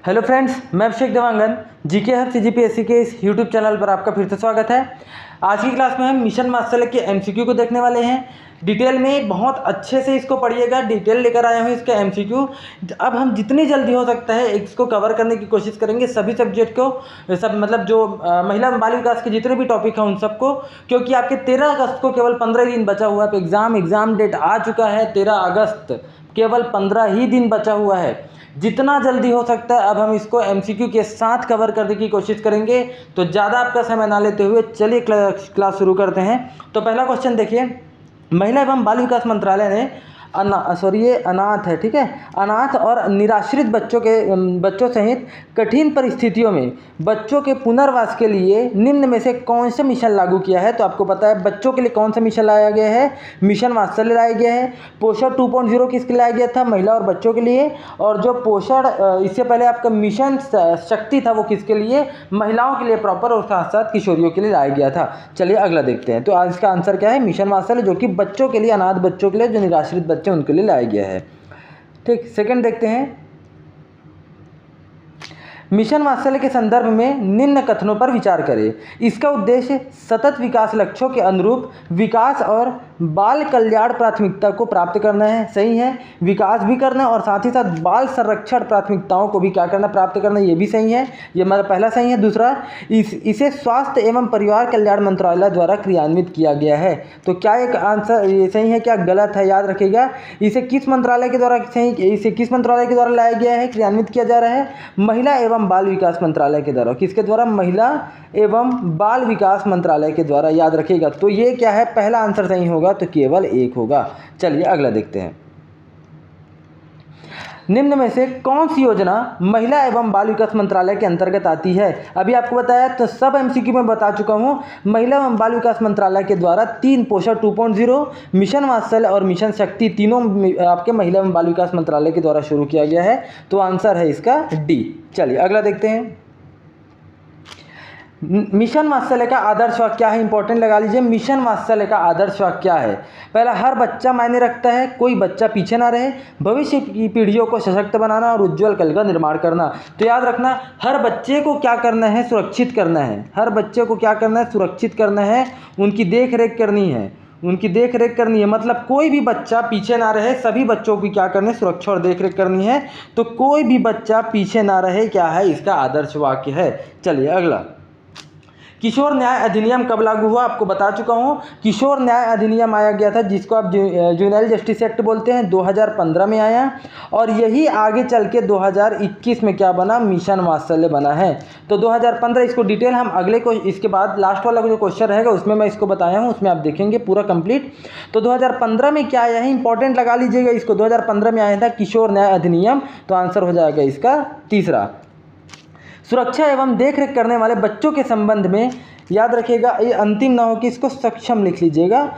Hello friends, मैं अभिषेक Dewangan GK हर CGPSC के इस यूट्यूब चैनल पर आपका फिर से स्वागत है। आज की क्लास में हम मिशन मास्टर के एमसीक्यू को देखने वाले हैं। डिटेल में बहुत अच्छे से इसको पढ़िएगा, डिटेल लेकर आया हूँ इसका एमसीक्यू। अब हम जितनी जल्दी हो सकता है इसको कवर करने की कोशिश करेंगे, सभी सब्जेक्ट को, सब मतलब जो महिला बाल विकास के जितने भी टॉपिक हैं उन सबको, क्योंकि आपके 13 अगस्त को केवल 15 दिन बचा हुआ है। एग्ज़ाम डेट आ चुका है 13 अगस्त, केवल 15 ही दिन बचा हुआ है। जितना जल्दी हो सकता है अब हम इसको एमसीक्यू के साथ कवर करने की कोशिश करेंगे। तो ज़्यादा आपका समय ना लेते हुए चलिए क्लास शुरू करते हैं। तो पहला क्वेश्चन देखिए, महिला एवं बाल विकास मंत्रालय ने ये अनाथ है, ठीक है, अनाथ और निराश्रित बच्चों सहित कठिन परिस्थितियों में बच्चों के पुनर्वास के लिए निम्न में से कौन सा मिशन लागू किया है। तो आपको पता है बच्चों के लिए कौन सा मिशन लाया गया है, मिशन वात्सल्य लाया गया है। पोषण 2.0 किसके लाया गया था, महिला और बच्चों के लिए। और जो पोषण इससे पहले आपका मिशन शक्ति था वो किसके लिए, महिलाओं के लिए प्रॉपर, और साथ साथ किशोरियों के लिए लाया गया था। चलिए अगला देखते हैं। तो आज इसका आंसर क्या है, मिशन वात्सल्य, जो कि बच्चों के लिए, अनाथ बच्चों के लिए, जो निराश्रित बच्चे उनके लिए लाया गया है। ठीक, सेकंड देखते हैं। मिशन वात्सल्य के संदर्भ में निम्न कथनों पर विचार करें। इसका उद्देश्य सतत विकास लक्ष्यों के अनुरूप विकास और बाल कल्याण प्राथमिकता को प्राप्त करना है। सही है, विकास भी करना है और साथ ही साथ बाल संरक्षण प्राथमिकताओं को भी क्या करना, प्राप्त करना, ये भी सही है, ये हमारा पहला सही है। दूसरा, इसे स्वास्थ्य एवं परिवार कल्याण मंत्रालय द्वारा क्रियान्वित किया गया है। तो क्या एक आंसर ये सही है, क्या गलत है, याद रखिएगा। इसे किस मंत्रालय के द्वारा इसे किस मंत्रालय के द्वारा लाया गया है, क्रियान्वित किया जा रहा है, महिला एवं बाल विकास मंत्रालय के द्वारा। किसके द्वारा, महिला एवं बाल विकास मंत्रालय के द्वारा, याद रखिएगा। तो ये क्या है, पहला आंसर सही होगा, तो केवल एक होगा। चलिए अगला देखते हैं। निम्न में से कौन सी योजना महिला एवं बाल विकास मंत्रालय के अंतर्गत आती है। अभी आपको बताया, तो सब एमसीक्यू में बता चुका हूँ। महिला एवं बाल विकास मंत्रालय के द्वारा 3 पोषण 2.0, मिशन वात्सल्य और मिशन शक्ति, तीनों आपके महिला एवं बाल विकास मंत्रालय के द्वारा शुरू किया गया है। तो आंसर है इसका डी। चलिए अगला देखते हैं। मिशन वात्सल्य का आदर्श वाक्य क्या है, इंपॉर्टेंट लगा लीजिए। मिशन वात्सल्य का आदर्श वाक्य क्या है। पहला, हर बच्चा मायने रखता है, कोई बच्चा पीछे ना रहे, भविष्य की पीढ़ियों को सशक्त बनाना और उज्ज्वल कल का निर्माण करना। तो याद रखना, हर बच्चे को क्या करना है, सुरक्षित करना है। हर बच्चे को क्या करना है, सुरक्षित करना है, उनकी देख रेख करनी है, उनकी देख रेख करनी है। मतलब कोई भी बच्चा पीछे ना रहे, सभी बच्चों की क्या करनी है, सुरक्षा और देख रेख करनी है। तो कोई भी बच्चा पीछे ना रहे, क्या है, इसका आदर्श वाक्य है। चलिए अगला, किशोर न्याय अधिनियम कब लागू हुआ, आपको बता चुका हूँ। किशोर न्याय अधिनियम आया गया था, जिसको आप जुवेनाइल जस्टिस एक्ट बोलते हैं, 2015 में आया। और यही आगे चल के 2021 में क्या बना, मिशन वात्सल्य बना है। तो 2015, इसको डिटेल हम अगले को, इसके बाद लास्ट वाला जो क्वेश्चन रहेगा उसमें मैं इसको बताया हूँ, उसमें आप देखेंगे पूरा कंप्लीट। तो 2015 में क्या आया है, इंपॉर्टेंट लगा लीजिएगा इसको। 2015 में आया था किशोर न्याय अधिनियम। तो आंसर हो जाएगा इसका तीसरा। सुरक्षा एवं देखरेख करने वाले बच्चों के संबंध में, याद रखिएगा, ये अंतिम ना हो कि इसको सक्षम लिख लीजिएगा।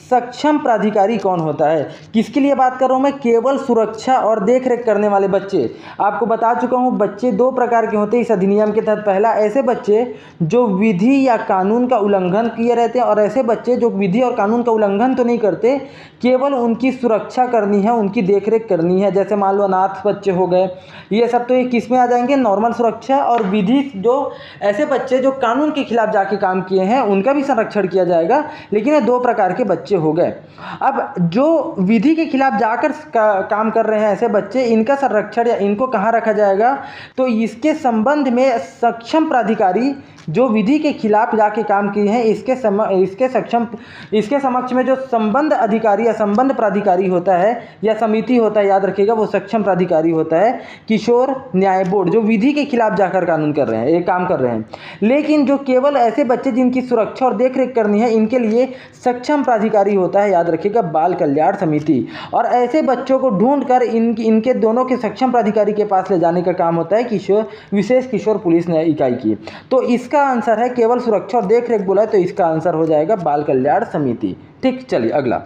सक्षम प्राधिकारी कौन होता है, किसके लिए बात कर रहा हूँ मैं, केवल सुरक्षा और देखरेख करने वाले बच्चे। आपको बता चुका हूँ, बच्चे 2 प्रकार के होते हैं इस अधिनियम के तहत। पहला, ऐसे बच्चे जो विधि या कानून का उल्लंघन किए रहते हैं, और ऐसे बच्चे जो विधि और कानून का उल्लंघन तो नहीं करते, केवल उनकी सुरक्षा करनी है, उनकी देखरेख करनी है। जैसे मान लो अनाथ बच्चे हो गए, ये सब तो ये किस में आ जाएंगे, नॉर्मल सुरक्षा। और विधि, जो ऐसे बच्चे जो कानून के खिलाफ जाके काम किए हैं, उनका भी संरक्षण किया जाएगा। लेकिन ये 2 प्रकार के बच्चे हो गए। अब जो विधि के खिलाफ जाकर काम कर रहे हैं ऐसे बच्चे, इनका संरक्षण या इनको कहाँ रखा जाएगा, तो इसके संबंध में सक्षम प्राधिकारी, जो विधि के खिलाफ जाके काम किए हैं, इसके समक्ष में जो संबंध अधिकारी या संबंध प्राधिकारी होता है या समिति होता है, याद रखिएगा, वो सक्षम प्राधिकारी होता है। किशोर न्याय बोर्ड, जो विधि के खिलाफ जाकर कानून कर रहे हैं, ये काम कर रहे हैं। लेकिन जो केवल ऐसे बच्चे जिनकी सुरक्षा और देखरेख करनी है, इनके लिए सक्षम प्राधिकारी होता है, याद रखिएगा, बाल कल्याण समिति। और ऐसे बच्चों को ढूंढकर इनके दोनों के सक्षम प्राधिकारी के पास ले जाने का काम होता है विशेष किशोर पुलिस न्याय इकाई की। तो इसका आंसर है, केवल सुरक्षा और देखरेख बोला है, तो इसका आंसर हो जाएगा बाल कल्याण समिति। ठीक, चलिए अगला।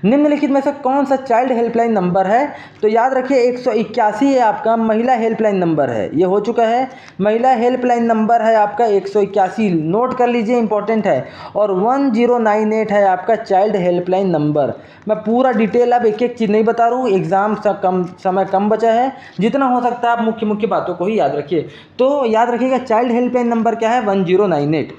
निम्नलिखित में से कौन सा चाइल्ड हेल्पलाइन नंबर है? तो याद रखिए 181 ये आपका महिला हेल्पलाइन नंबर है, ये हो चुका है। महिला हेल्पलाइन नंबर है आपका 181, नोट कर लीजिए, इंपॉर्टेंट है। और 1098 है आपका चाइल्ड हेल्पलाइन नंबर। मैं पूरा डिटेल अब एक एक चीज़ नहीं बता रहा हूँ, एग्जाम से समय कम बचा है, जितना हो सकता है आप मुख्य मुख्य बातों को ही याद रखिए। तो याद रखिएगा चाइल्ड हेल्पलाइन नंबर क्या है? 1098।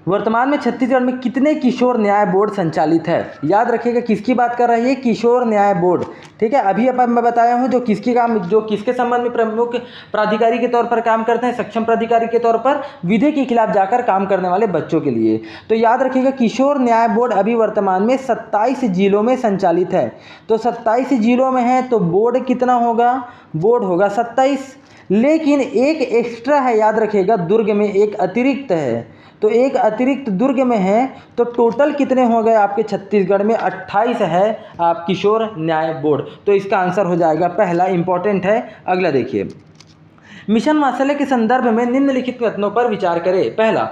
वर्तमान में छत्तीसगढ़ में कितने किशोर न्याय बोर्ड संचालित है? याद रखिएगा किसकी बात कर रहा है ये? किशोर न्याय बोर्ड। ठीक है, अभी अब मैं बताया हूँ जो किसके संबंध में प्रमुख प्राधिकारी के तौर पर काम करते हैं, सक्षम प्राधिकारी के तौर पर विधि के खिलाफ जाकर काम करने वाले बच्चों के लिए। तो याद रखिएगा किशोर न्याय बोर्ड अभी वर्तमान में 27 जिलों में संचालित है। तो 27 जिलों में है तो बोर्ड कितना होगा? बोर्ड होगा 27। लेकिन एक एक्स्ट्रा है, याद रखिएगा दुर्ग में एक अतिरिक्त है। तो एक अतिरिक्त दुर्ग में है, तो टोटल कितने हो गए आपके छत्तीसगढ़ में? 28 है आप किशोर न्याय बोर्ड। तो इसका आंसर हो जाएगा पहला, इंपॉर्टेंट है। अगला देखिए, मिशन वात्सल्य के संदर्भ में निम्नलिखित कथनों पर विचार करें। पहला,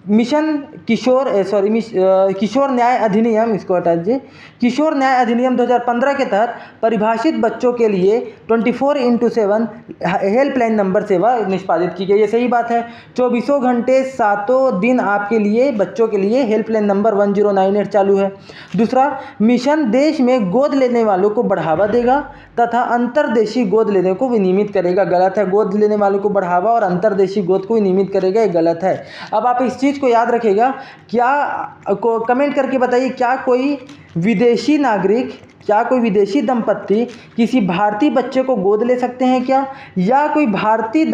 मिशन किशोर न्याय अधिनियम, इसको हटा दीजिए, किशोर न्याय अधिनियम 2015 के तहत परिभाषित बच्चों के लिए 24x7 हेल्पलाइन नंबर सेवा निष्पादित की गई। ये सही बात है, 24 घंटे 7 दिन आपके लिए बच्चों के लिए हेल्पलाइन नंबर 1098 चालू है। दूसरा, मिशन देश में गोद लेने वालों को बढ़ावा देगा तथा अंतर्देशीय गोद लेने को विनियमित करेगा। गलत है, गोद लेने वालों को बढ़ावा और अंतर्देशीय गोद को विनियमित करेगा, ये गलत है। अब आप इस चीज़ को याद रखिएगा, कमेंट करके बताइए, क्या कोई विदेशी दंपत्ति किसी भारतीय बच्चे को गोद ले सकते हैं क्या? या कोई भारतीय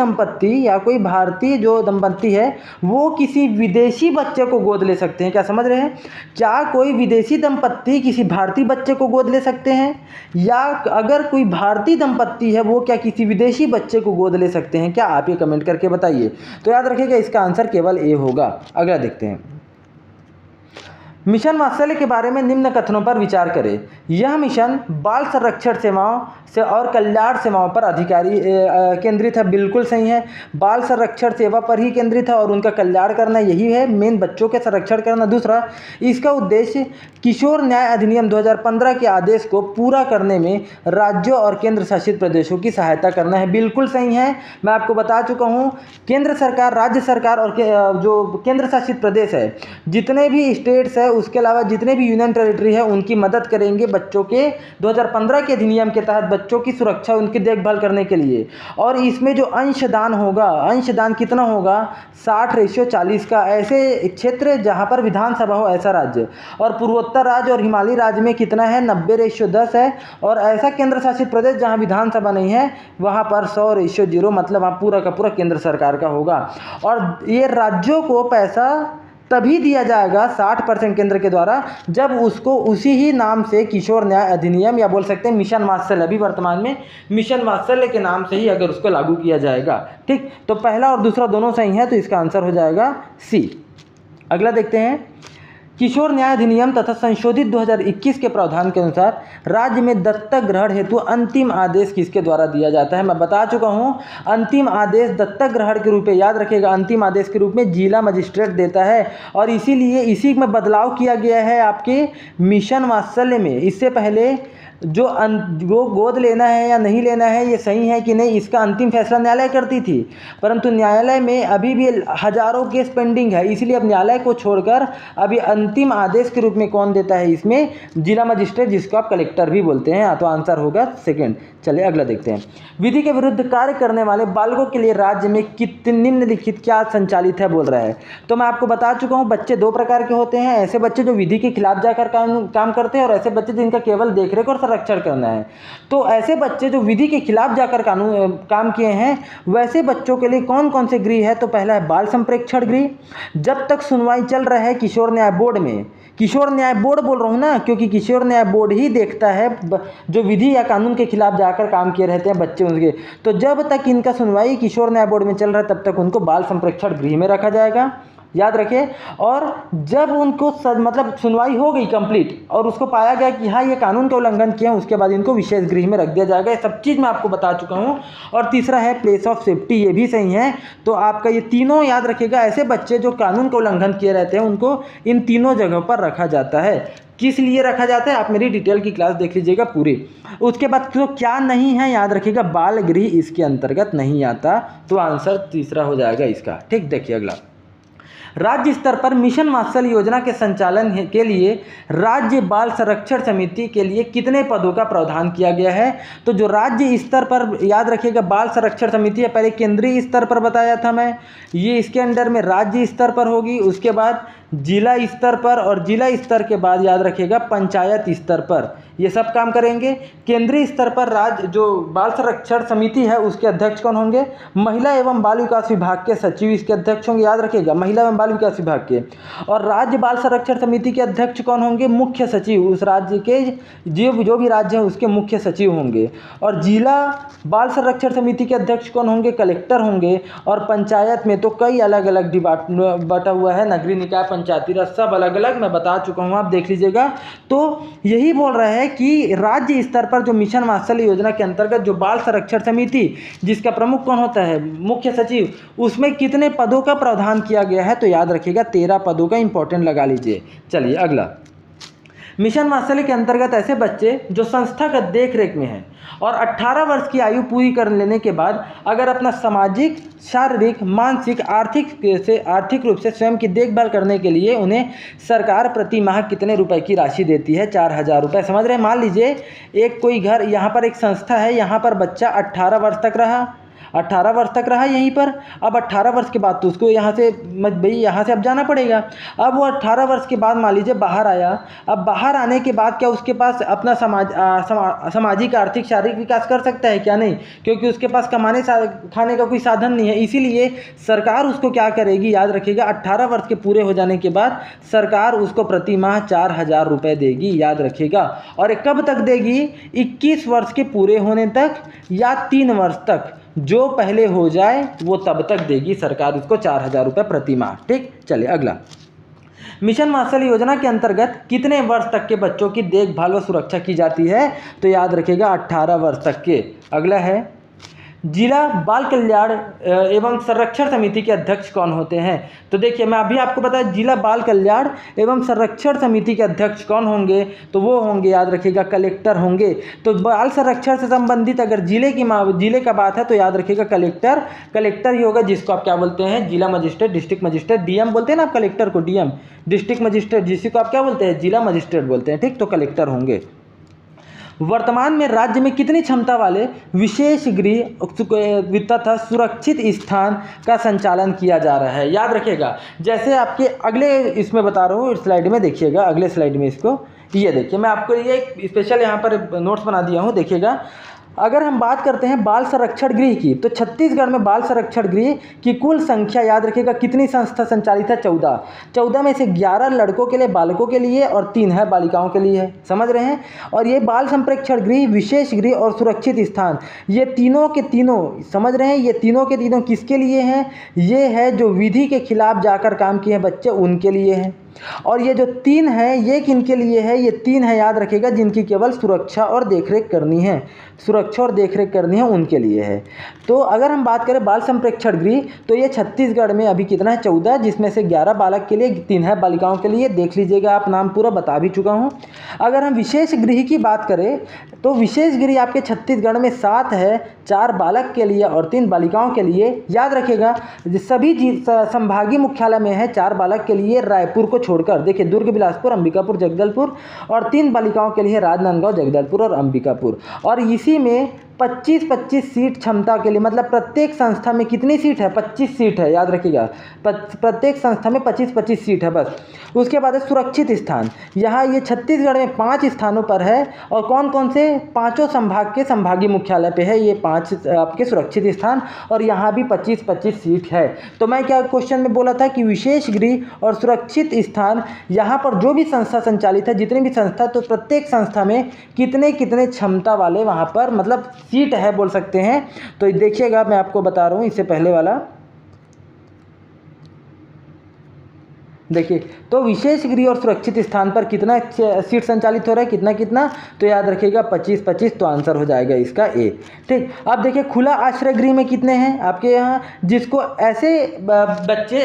जो दंपत्ति है वो किसी विदेशी बच्चे को गोद ले सकते हैं? क्या समझ रहे हैं? क्या कोई विदेशी दंपत्ति किसी भारतीय बच्चे को गोद ले सकते हैं, या अगर कोई भारतीय दंपत्ति है वो क्या किसी विदेशी बच्चे को गोद ले सकते हैं क्या? आप ये कमेंट करके बताइए। तो याद रखिएगा इसका आंसर केवल ए होगा। अगला देखते हैं, मिशन वात्सल्य के बारे में निम्न कथनों पर विचार करें। यह मिशन बाल संरक्षण सेवाओं से और कल्याण सेवाओं पर केंद्रित है। बिल्कुल सही है, बाल संरक्षण सेवा पर ही केंद्रित है और उनका कल्याण करना यही है, मेन बच्चों के संरक्षण करना। दूसरा, इसका उद्देश्य किशोर न्याय अधिनियम 2015 के आदेश को पूरा करने में राज्यों और केंद्र शासित प्रदेशों की सहायता करना है। बिल्कुल सही है, मैं आपको बता चुका हूँ, केंद्र सरकार, राज्य सरकार और जो केंद्र शासित प्रदेश है, जितने भी स्टेट्स है, उसके अलावा जितने भी यूनियन टेरिटरी है, उनकी मदद करेंगे बच्चों के 2015 के अधिनियम के तहत बच्चों की सुरक्षा, उनकी देखभाल करने के लिए। और इसमें जो अंशदान होगा, अंशदान कितना होगा? 60:40 का। ऐसे क्षेत्र जहां पर विधानसभा हो ऐसा राज्य, और पूर्वोत्तर राज्य और हिमालयी राज्य में कितना है? 90:10 है। और ऐसा केंद्र शासित प्रदेश जहां विधानसभा नहीं है वहां पर 100:0, मतलब वहाँ पूरा का पूरा केंद्र सरकार का होगा। और ये राज्यों को पैसा तभी दिया जाएगा 60% केंद्र के द्वारा जब उसको उसी ही नाम से किशोर न्याय अधिनियम, या बोल सकते हैं मिशन वात्सल्य, अभी वर्तमान में मिशन वात्सल्य के नाम से ही अगर उसको लागू किया जाएगा। ठीक, तो पहला और दूसरा दोनों सही है, तो इसका आंसर हो जाएगा सी। अगला देखते हैं, किशोर न्याय अधिनियम तथा संशोधित 2021 के प्रावधान के अनुसार राज्य में दत्तक ग्रहण हेतु अंतिम आदेश किसके द्वारा दिया जाता है? मैं बता चुका हूं, अंतिम आदेश दत्तक ग्रहण के रूप में, याद रखिएगा, अंतिम आदेश के रूप में जिला मजिस्ट्रेट देता है। और इसीलिए इसी में बदलाव किया गया है आपके मिशन वात्सल्य में। इससे पहले जो गोद लेना है या नहीं लेना है, ये सही है कि नहीं, इसका अंतिम फैसला न्यायालय करती थी, परंतु न्यायालय में अभी भी हजारों केस पेंडिंग है, इसलिए अब न्यायालय को छोड़कर अभी अंतिम आदेश के रूप में कौन देता है? इसमें जिला मजिस्ट्रेट, जिसको आप कलेक्टर भी बोलते हैं। तो आंसर होगा सेकंड। चलिए अगला देखते हैं, विधि के विरुद्ध कार्य करने वाले बालकों के लिए राज्य में कितने निम्नलिखित क्या संचालित है बोल रहा है। तो मैं आपको बता चुका हूँ, बच्चे दो प्रकार के होते हैं, ऐसे बच्चे जो विधि के खिलाफ जाकर काम करते हैं और ऐसे बच्चे जिनका केवल देखरेख और संरक्षण करना है। तो ऐसे बच्चे जो विधि के खिलाफ जाकर काम किए हैं, वैसे बच्चों के लिए कौन कौन से गृह है? तो पहला है बाल संप्रेक्षण गृह, जब तक सुनवाई चल रहा है किशोर न्याय बोर्ड में। किशोर न्याय बोर्ड बोल रहा हूँ ना, क्योंकि किशोर न्याय बोर्ड ही देखता है जो विधि या कानून के खिलाफ जाकर काम किए रहते हैं बच्चे उनके। तो जब तक इनका सुनवाई किशोर न्याय बोर्ड में चल रहा है तब तक उनको बाल संप्रेक्षण गृह में रखा जाएगा। याद रखें। और जब उनको मतलब सुनवाई हो गई कंप्लीट और उसको पाया गया कि हाँ ये कानून का उल्लंघन किया, उसके बाद इनको विशेष गृह में रख दिया जाएगा। ये सब चीज़ मैं आपको बता चुका हूँ। और तीसरा है प्लेस ऑफ सेफ्टी, ये भी सही है। तो आपका ये तीनों याद रखिएगा, ऐसे बच्चे जो कानून का उल्लंघन किए रहते हैं उनको इन तीनों जगहों पर रखा जाता है। किस लिए रखा जाता है आप मेरी डिटेल की क्लास देख लीजिएगा पूरी। उसके बाद तो क्या नहीं है याद रखिएगा, बाल गृह इसके अंतर्गत नहीं आता। तो आंसर तीसरा हो जाएगा इसका। ठीक, देखिए अगला, राज्य स्तर पर मिशन वात्सल्य योजना के संचालन के लिए राज्य बाल संरक्षण समिति के लिए कितने पदों का प्रावधान किया गया है? तो जो राज्य स्तर पर याद रखिएगा बाल संरक्षण समिति है, पहले केंद्रीय स्तर पर बताया था मैं, ये इसके अंडर में राज्य स्तर पर होगी, उसके बाद जिला स्तर पर, और जिला स्तर के बाद याद रखिएगा पंचायत स्तर पर ये सब काम करेंगे। केंद्रीय स्तर पर राज्य जो बाल संरक्षण समिति है उसके अध्यक्ष कौन होंगे? महिला एवं बाल विकास विभाग के सचिव इसके अध्यक्ष होंगे, याद रखिएगा महिला एवं बाल विकास विभाग के। और राज्य बाल संरक्षण समिति के अध्यक्ष कौन होंगे? मुख्य सचिव, उस राज्य के जो भी राज्य है उसके मुख्य सचिव होंगे। और जिला बाल संरक्षण समिति के अध्यक्ष कौन होंगे? कलेक्टर होंगे। और पंचायत में तो कई अलग अलग बटा हुआ है, नगरीय निकाय, पंचायती राज, सब अलग अलग मैं बता चुका हूँ, आप देख लीजिएगा। तो यही बोल रहे हैं कि राज्य स्तर पर जो मिशन वात्सल्य योजना के अंतर्गत जो बाल संरक्षण समिति जिसका प्रमुख कौन होता है? मुख्य सचिव, उसमें कितने पदों का प्रावधान किया गया है? तो याद रखिएगा 13 पदों का इंपॉर्टेंट लगा लीजिए। चलिए अगला, मिशन वात्सल्य के अंतर्गत ऐसे बच्चे जो संस्थागत देख रेख में हैं और 18 वर्ष की आयु पूरी कर लेने के बाद अगर अपना सामाजिक, शारीरिक, मानसिक, आर्थिक रूप से स्वयं की देखभाल करने के लिए उन्हें सरकार प्रति माह कितने रुपए की राशि देती है? 4000 रुपये। समझ रहे हैं? मान लीजिए एक कोई घर, यहाँ पर एक संस्था है, यहाँ पर बच्चा 18 वर्ष तक रहा, 18 वर्ष तक रहा यहीं पर। अब 18 वर्ष के बाद तो उसको यहाँ से भाई यहाँ से अब जाना पड़ेगा। अब वो 18 वर्ष के बाद मान लीजिए बाहर आया। अब बाहर आने के बाद क्या उसके पास अपना सामाजिक, आर्थिक, शारीरिक विकास कर सकता है? क्या नहीं, क्योंकि उसके पास कमाने खाने का कोई साधन नहीं है। इसीलिए सरकार उसको क्या करेगी? याद रखिएगा 18 वर्ष के पूरे हो जाने के बाद सरकार उसको प्रति माह 4000 रुपये देगी, याद रखिएगा। और ये कब तक देगी? 21 वर्ष के पूरे होने तक या 3 वर्ष तक, जो पहले हो जाए वो तब तक देगी सरकार उसको 4000 रुपये प्रति माह। ठीक, चलिए अगला, मिशन वात्सल्य योजना के अंतर्गत कितने वर्ष तक के बच्चों की देखभाल व सुरक्षा की जाती है? तो याद रखिएगा 18 वर्ष तक के। अगला है, जिला बाल कल्याण एवं संरक्षण समिति के अध्यक्ष कौन होते हैं? तो देखिए मैं अभी आपको बताया जिला बाल कल्याण एवं संरक्षण समिति के अध्यक्ष कौन होंगे? तो वो होंगे, याद रखिएगा, कलेक्टर होंगे। तो बाल संरक्षण से संबंधित अगर जिले का बात है तो याद रखिएगा कलेक्टर ही होगा, जिसको आप क्या बोलते हैं? जिला मजिस्ट्रेट, डिस्ट्रिक्ट मजिस्ट्रेट, डीएम बोलते हैं ना आप कलेक्टर को, डीएम डिस्ट्रिक्ट मजिस्ट्रेट, जिसको आप क्या बोलते हैं? जिला मजिस्ट्रेट बोलते हैं। ठीक, तो कलेक्टर होंगे। वर्तमान में राज्य में कितनी क्षमता वाले विशेष गृह तथा सुरक्षित स्थान का संचालन किया जा रहा है? याद रखिएगा, जैसे आपके अगले इसमें बता रहा हूँ स्लाइड में, देखिएगा अगले स्लाइड में इसको, ये देखिए मैं आपको ये स्पेशल यहाँ पर नोट्स बना दिया हूँ, देखिएगा। अगर हम बात करते हैं बाल संरक्षण गृह की, तो छत्तीसगढ़ में बाल संरक्षण गृह की कुल संख्या याद रखिएगा कितनी संस्था संचालित है? 14 में से 11 लड़कों के लिए, बालकों के लिए, और 3 है बालिकाओं के लिए है। समझ रहे हैं? और ये बाल संप्रेक्षण गृह, विशेष गृह और सुरक्षित स्थान, ये तीनों के तीनों, समझ रहे हैं, ये तीनों के तीनों किसके लिए हैं? ये है जो विधि के खिलाफ जाकर काम किए हैं बच्चे, उनके लिए हैं। और ये जो 3 है ये किनके लिए है? ये 3 है याद रखिएगा जिनकी केवल सुरक्षा और देखरेख करनी है, सुरक्षा और देखरेख करनी है, उनके लिए है। तो अगर हम बात करें बाल संप्रेक्षण गृह, तो ये छत्तीसगढ़ में अभी कितना है? 14, जिसमें से 11 बालक के लिए, 3 है बालिकाओं के लिए। देख लीजिएगा, आप नाम पूरा बता भी चुका हूँ। अगर हम विशेष गृह की बात करें तो विशेष गृह आपके छत्तीसगढ़ में 7 है, 4 बालक के लिए और 3 बालिकाओं के लिए। याद रखिएगा सभी संभागीय मुख्यालय में है 4 बालक के लिए, रायपुर को छोड़कर। देखिए दुर्ग, बिलासपुर, अंबिकापुर, जगदलपुर, और 3 बालिकाओं के लिए राजनांदगांव, जगदलपुर और अंबिकापुर। और इसी में 25-25 सीट क्षमता के लिए, मतलब प्रत्येक संस्था में कितनी सीट है? 25 सीट है, याद रखिएगा, प्रत्येक संस्था में 25-25 सीट है बस। उसके बाद है सुरक्षित स्थान, यहाँ ये छत्तीसगढ़ में 5 स्थानों पर है। और कौन कौन से? 5 संभाग के संभागीय मुख्यालय पे है ये 5 आपके सुरक्षित स्थान, और यहाँ भी 25-25 सीट है। तो मैं क्या क्वेश्चन में बोला था कि विशेष गृह और सुरक्षित स्थान, यहाँ पर जो भी संस्था संचालित है, जितनी भी संस्था, तो प्रत्येक संस्था में कितने कितने क्षमता वाले वहाँ पर मतलब सीट है बोल सकते हैं। तो देखिएगा मैं आपको बता रहा हूँ, इससे पहले वाला देखिए, तो विशेष गृह और सुरक्षित स्थान पर कितना सीट संचालित हो रहा है, कितना कितना, तो याद रखिएगा 25-25, तो आंसर हो जाएगा इसका ए। ठीक, अब देखिए खुला आश्रय गृह में कितने हैं आपके यहाँ, जिसको ऐसे बच्चे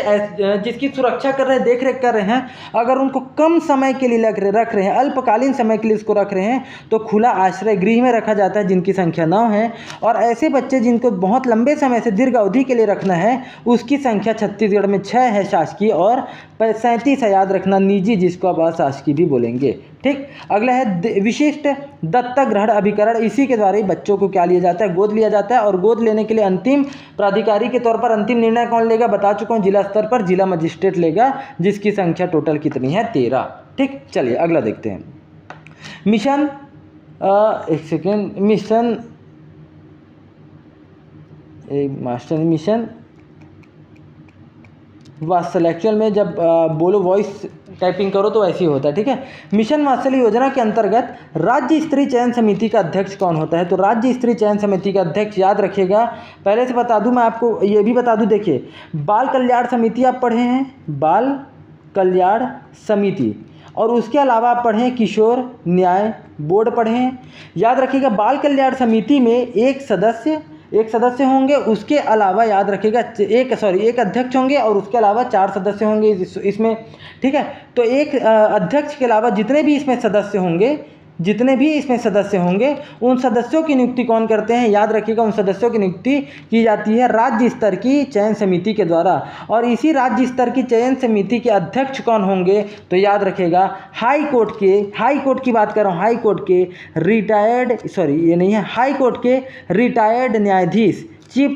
जिसकी सुरक्षा कर रहे हैं, देख रेख कर रहे हैं, अगर उनको कम समय के लिए रख रहे हैं, अल्पकालीन समय के लिए इसको रख रहे हैं, तो खुला आश्रय गृह में रखा जाता है, जिनकी संख्या 9 है। और ऐसे बच्चे जिनको बहुत लंबे समय से दीर्घ अवधि के लिए रखना है, उसकी संख्या छत्तीसगढ़ में 6 है शासकीय, और 37 है याद रखना निजी, जिसको आप अशासकीय भी बोलेंगे। ठीक, अगला है विशिष्ट दत्तक ग्रहण अभिकरण। इसी के द्वारा ही बच्चों को क्या लिया जाता है, गोद लिया जाता है। और गोद लेने के लिए अंतिम प्राधिकारी के तौर पर अंतिम निर्णय कौन लेगा, बता चुका हूँ, जिला स्तर पर जिला मजिस्ट्रेट लेगा, जिसकी संख्या टोटल कितनी है, 13। ठीक, चलिए अगला देखते हैं। मिशन एक सेकेंड, मिशन वात्सल, एक्चुअल में जब बोलो वॉइस टाइपिंग करो तो ऐसे ही होता है। ठीक है, मिशन वात्सल योजना के अंतर्गत राज्य स्तरीय चयन समिति का अध्यक्ष कौन होता है, तो राज्य स्तरीय चयन समिति का अध्यक्ष याद रखिएगा, पहले से बता दूं मैं आपको, ये भी बता दूं, देखिए बाल कल्याण समिति आप पढ़े हैं, बाल कल्याण समिति, और उसके अलावा आप पढ़ें किशोर न्याय बोर्ड पढ़ें। याद रखिएगा बाल कल्याण समिति में एक सदस्य होंगे, उसके अलावा याद रखिएगा एक अध्यक्ष होंगे, और उसके अलावा 4 सदस्य होंगे इसमें। ठीक है, तो एक अध्यक्ष के अलावा जितने भी इसमें सदस्य होंगे, उन सदस्यों की नियुक्ति कौन करते हैं, याद रखिएगा उन सदस्यों की नियुक्ति की जाती है राज्य स्तर की चयन समिति के द्वारा। और इसी राज्य स्तर की चयन समिति के अध्यक्ष कौन होंगे, तो याद रखिएगा हाई कोर्ट की बात कर रहा हूँ, हाई कोर्ट के रिटायर्ड न्यायाधीश,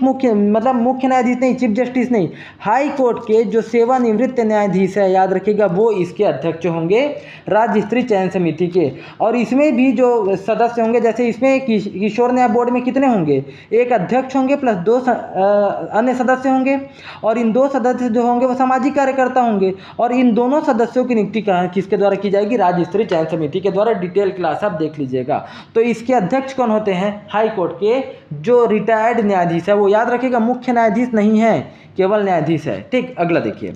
मुख्य न्यायाधीश नहीं, चीफ जस्टिस नहीं, हाई कोर्ट के जो सेवानिवृत्त न्यायाधीश है, याद रखिएगा वो इसके अध्यक्ष होंगे राज्य स्तरीय चयन समिति के। और इसमें भी जो सदस्य होंगे, जैसे इसमें किशोर न्याय बोर्ड में कितने होंगे, एक अध्यक्ष होंगे प्लस 2 अन्य सदस्य होंगे, और इन 2 सदस्य जो होंगे वो सामाजिक कार्यकर्ता होंगे। और इन दोनों सदस्यों की नियुक्ति किसके द्वारा की जाएगी, राज्य स्तरीय चयन समिति के द्वारा। डिटेल क्लास आप देख लीजिएगा। तो इसके अध्यक्ष कौन होते हैं, हाई कोर्ट के जो रिटायर्ड न्यायाधीश है, वो याद रखिएगा मुख्य न्यायाधीश नहीं है, केवल न्यायाधीश है। ठीक, अगला देखिए,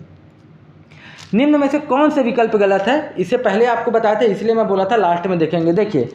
निम्न में से कौन से विकल्प गलत है, इससे पहले आपको बताया था, इसलिए मैं बोला था लास्ट में देखेंगे। देखिए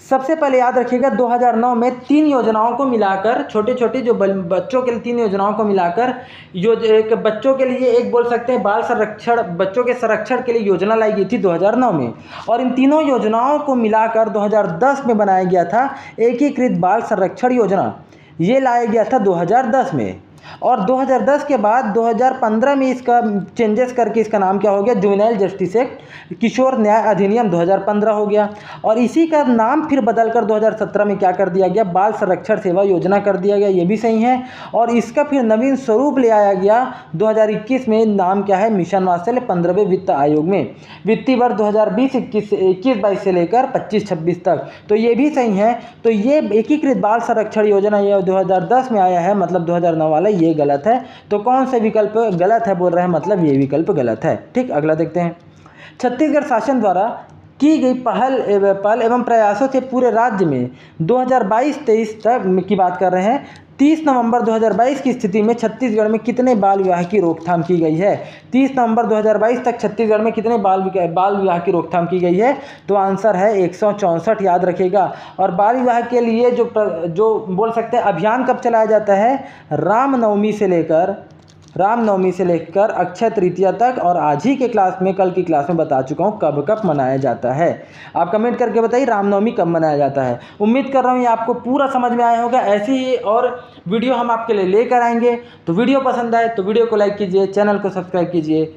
सबसे पहले याद रखिएगा 2009 में 3 योजनाओं को मिलाकर, छोटे छोटे जो बच्चों के लिए 3 योजनाओं को मिलाकर एक बच्चों के लिए, एक बोल सकते हैं बाल संरक्षण, बच्चों के संरक्षण के लिए योजना लाई गई थी 2009 में। और इन तीनों योजनाओं को मिलाकर 2010 में बनाया गया था एकीकृत बाल संरक्षण योजना, ये लाया गया था 2010 में। और 2010 के बाद 2015 में इसका चेंजेस करके इसका नाम क्या हो गया, जुवेनाइल जस्टिस एक्ट, किशोर न्याय अधिनियम 2015 हो गया। और इसी का नाम फिर बदलकर 2017 में क्या कर दिया गया, बाल संरक्षण सेवा योजना कर दिया गया, ये भी सही है। और इसका फिर नवीन स्वरूप ले आया गया 2021 में, नाम क्या है, मिशन वात्सल्य 15वें वित्त आयोग में, वित्तीय वर्ष 2020-21-22 से लेकर 25-26 तक, तो ये भी सही है। तो ये एकीकृत बाल संरक्षण योजना ये 2010 में आया है, मतलब 2009 वाला ये गलत है। तो कौन सा विकल्प गलत है बोल रहे हैं, मतलब ये विकल्प गलत है। ठीक, अगला देखते हैं। छत्तीसगढ़ शासन द्वारा की गई पहल एवं प्रयासों से पूरे राज्य में 2022-23 तक की बात कर रहे हैं, 30 नवंबर 2022 की स्थिति में छत्तीसगढ़ में कितने बाल विवाह की रोकथाम की गई है। 30 नवंबर 2022 तक छत्तीसगढ़ में कितने बाल विवाह की रोकथाम की गई है, तो आंसर है 164, याद रखिएगा। और बाल विवाह के लिए जो बोल सकते हैं अभियान कब चलाया जाता है, रामनवमी से लेकर अक्षय तृतीया तक। और आज ही के क्लास में, कल की क्लास में बता चुका हूँ कब कब मनाया जाता है। आप कमेंट करके बताइए रामनवमी कब मनाया जाता है। उम्मीद कर रहा हूँ ये आपको पूरा समझ में आया होगा। ऐसे ही और वीडियो हम आपके लिए लेकर आएंगे। तो वीडियो पसंद आए तो वीडियो को लाइक कीजिए, चैनल को सब्सक्राइब कीजिए।